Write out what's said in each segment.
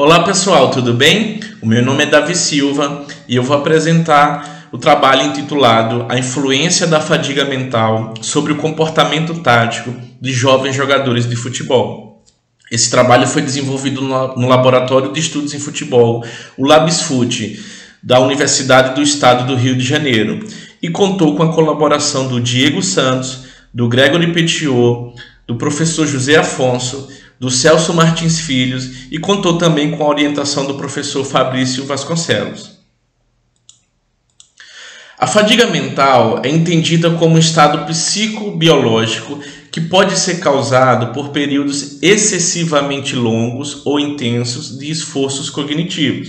Olá pessoal, tudo bem? O meu nome é Davi Silva e eu vou apresentar o trabalho intitulado A Influência da Fadiga Mental sobre o Comportamento Tático de Jovens Jogadores de Futebol. Esse trabalho foi desenvolvido no Laboratório de Estudos em Futebol, o LabsFut, da Universidade do Estado do Rio de Janeiro, e contou com a colaboração do Diego Santos, do Gregory Petiot, do professor José Afonso, do Celso Martins Filhos e contou também com a orientação do professor Fabrício Vasconcelos. A fadiga mental é entendida como um estado psicobiológico que pode ser causado por períodos excessivamente longos ou intensos de esforços cognitivos.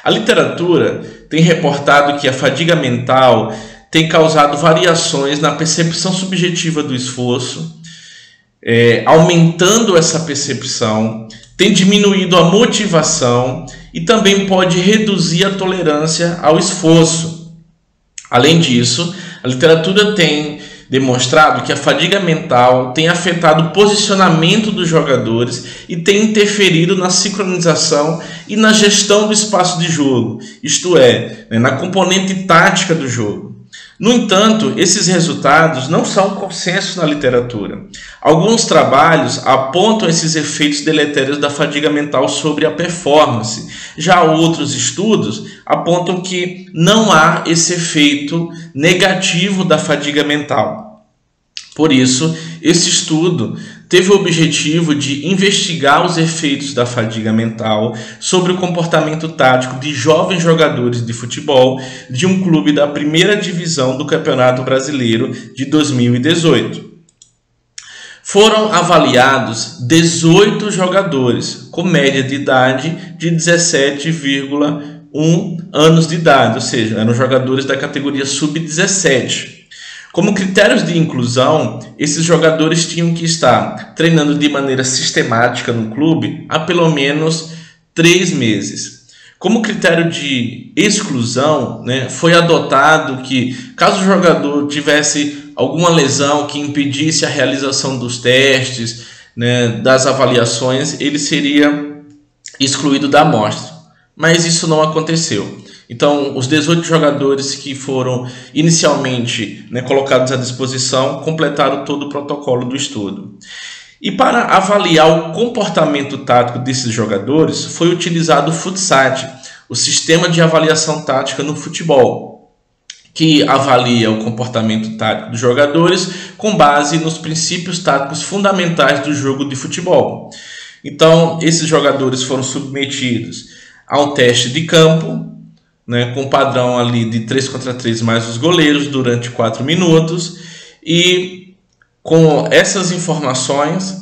A literatura tem reportado que a fadiga mental tem causado variações na percepção subjetiva do esforço, aumentando essa percepção, tem diminuído a motivação e também pode reduzir a tolerância ao esforço. Além disso, a literatura tem demonstrado que a fadiga mental tem afetado o posicionamento dos jogadores e tem interferido na sincronização e na gestão do espaço de jogo, isto é, na componente tática do jogo. No entanto, esses resultados não são consenso na literatura. Alguns trabalhos apontam esses efeitos deletérios da fadiga mental sobre a performance. Já outros estudos apontam que não há esse efeito negativo da fadiga mental. Por isso, esse estudo teve o objetivo de investigar os efeitos da fadiga mental sobre o comportamento tático de jovens jogadores de futebol de um clube da primeira divisão do Campeonato Brasileiro de 2018. Foram avaliados 18 jogadores com média de idade de 17,1 anos de idade, ou seja, eram jogadores da categoria sub-17. Como critérios de inclusão, esses jogadores tinham que estar treinando de maneira sistemática no clube há pelo menos 3 meses. Como critério de exclusão, foi adotado que, caso o jogador tivesse alguma lesão que impedisse a realização dos testes, das avaliações, ele seria excluído da amostra. Mas isso não aconteceu. Então, os 18 jogadores que foram inicialmente colocados à disposição completaram todo o protocolo do estudo. E para avaliar o comportamento tático desses jogadores, foi utilizado o FUTSAT, o Sistema de Avaliação Tática no Futebol, que avalia o comportamento tático dos jogadores com base nos princípios táticos fundamentais do jogo de futebol. Então, esses jogadores foram submetidos a um teste de campo, com padrão ali de 3 contra 3 mais os goleiros durante 4 minutos, e com essas informações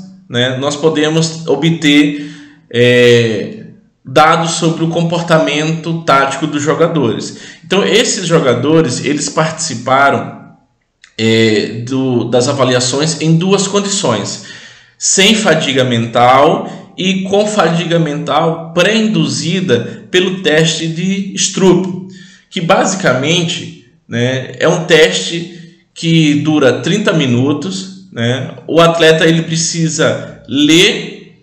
nós podemos obter dados sobre o comportamento tático dos jogadores. Então esses jogadores eles participaram das avaliações em 2 condições: sem fadiga mental e com fadiga mental pré-induzida pelo teste de Stroop, que basicamente é um teste que dura 30 minutos. O atleta ele precisa ler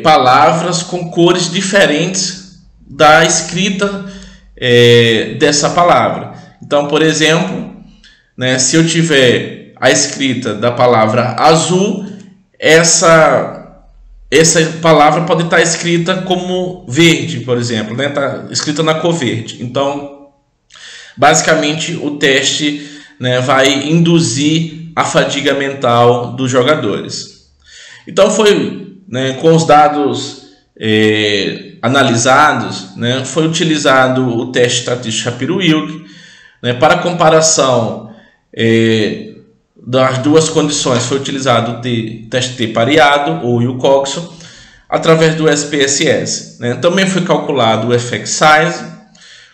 palavras com cores diferentes da escrita dessa palavra. Então, por exemplo, se eu tiver a escrita da palavra azul, essa palavra pode estar escrita como verde, por exemplo, está escrita na cor verde. Então, basicamente, o teste vai induzir a fadiga mental dos jogadores. Então, foi com os dados analisados, foi utilizado o teste estatístico Shapiro-Wilk para comparação das 2 condições. Foi utilizado o teste T pareado ou Wilcoxon através do SPSS. Também foi calculado o effect size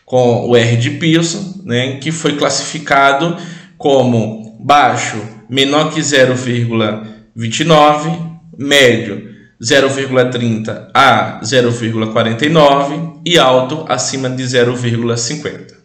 com o R de Pearson, que foi classificado como baixo, menor que 0,29, médio 0,30 a 0,49 e alto acima de 0,50.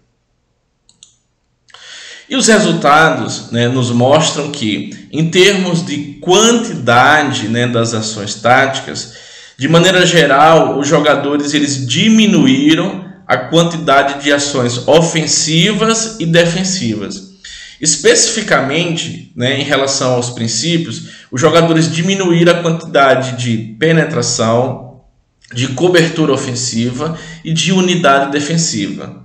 E os resultados nos mostram que, em termos de quantidade das ações táticas, De maneira geral, os jogadores eles diminuíram a quantidade de ações ofensivas e defensivas. Especificamente, né, em relação aos princípios, os jogadores diminuíram a quantidade de penetração, de cobertura ofensiva e de unidade defensiva.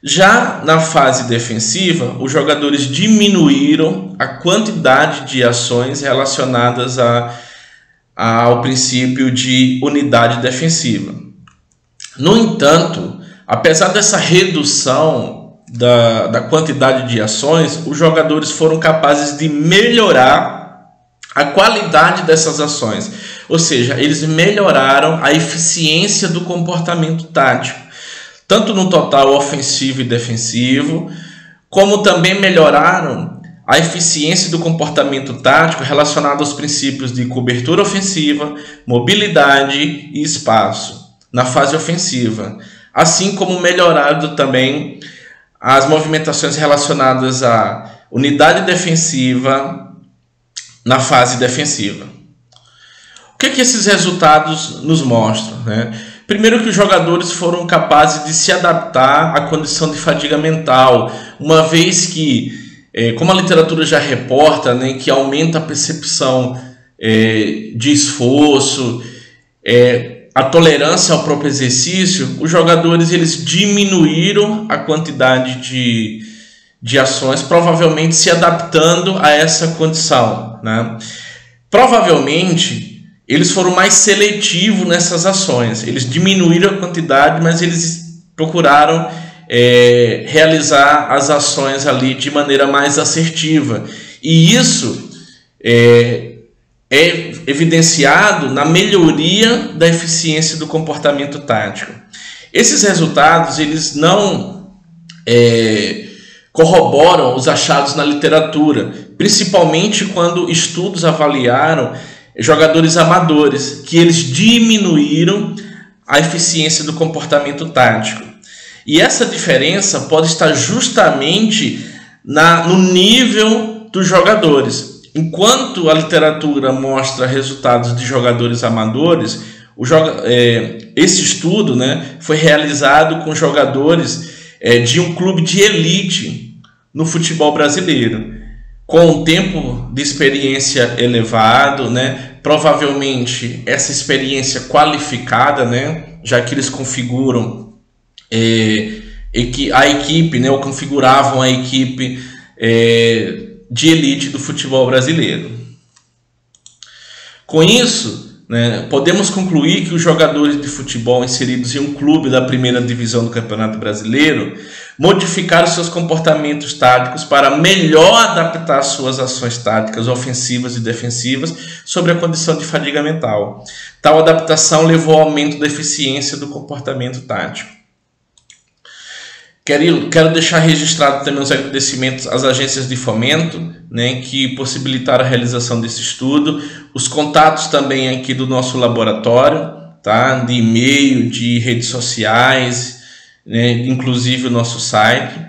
Já na fase defensiva, os jogadores diminuíram a quantidade de ações relacionadas ao princípio de unidade defensiva. No entanto, apesar dessa redução da quantidade de ações, os jogadores foram capazes de melhorar a qualidade dessas ações. Ou seja, eles melhoraram a eficiência do comportamento tático, tanto no total ofensivo e defensivo, como também melhoraram a eficiência do comportamento tático relacionado aos princípios de cobertura ofensiva, mobilidade e espaço na fase ofensiva, assim como melhoraram também as movimentações relacionadas à unidade defensiva na fase defensiva. O que esses resultados nos mostram, né? Primeiro, que os jogadores foram capazes de se adaptar à condição de fadiga mental, uma vez que, como a literatura já reporta, né, que aumenta a percepção de esforço, a tolerância ao próprio exercício, os jogadores eles diminuíram a quantidade de ações, provavelmente se adaptando a essa condição, né? Provavelmente eles foram mais seletivos nessas ações, eles diminuíram a quantidade, mas eles procuraram realizar as ações ali de maneira mais assertiva, e isso é evidenciado na melhoria da eficiência do comportamento tático. Esses resultados eles não corroboram os achados na literatura, principalmente quando estudos avaliaram jogadores amadores, que eles diminuíram a eficiência do comportamento tático. E essa diferença pode estar justamente no nível dos jogadores. Enquanto a literatura mostra resultados de jogadores amadores, esse estudo, né, foi realizado com jogadores de um clube de elite no futebol brasileiro, com um tempo de experiência elevado, né, provavelmente essa experiência qualificada, né, já que eles configuram a equipe, né, ou configuravam a equipe de elite do futebol brasileiro. Com isso, né, podemos concluir que os jogadores de futebol inseridos em um clube da primeira divisão do Campeonato Brasileiro modificaram seus comportamentos táticos para melhor adaptar suas ações táticas ofensivas e defensivas sobre a condição de fadiga mental. Tal adaptação levou ao aumento da eficiência do comportamento tático. Quero deixar registrado também os agradecimentos às agências de fomento, né, que possibilitaram a realização desse estudo, os contatos também aqui do nosso laboratório, tá, de e-mail, de redes sociais, né, inclusive o nosso site.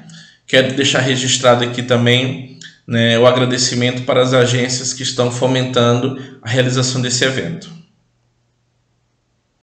Quero deixar registrado aqui também, né, o agradecimento para as agências que estão fomentando a realização desse evento.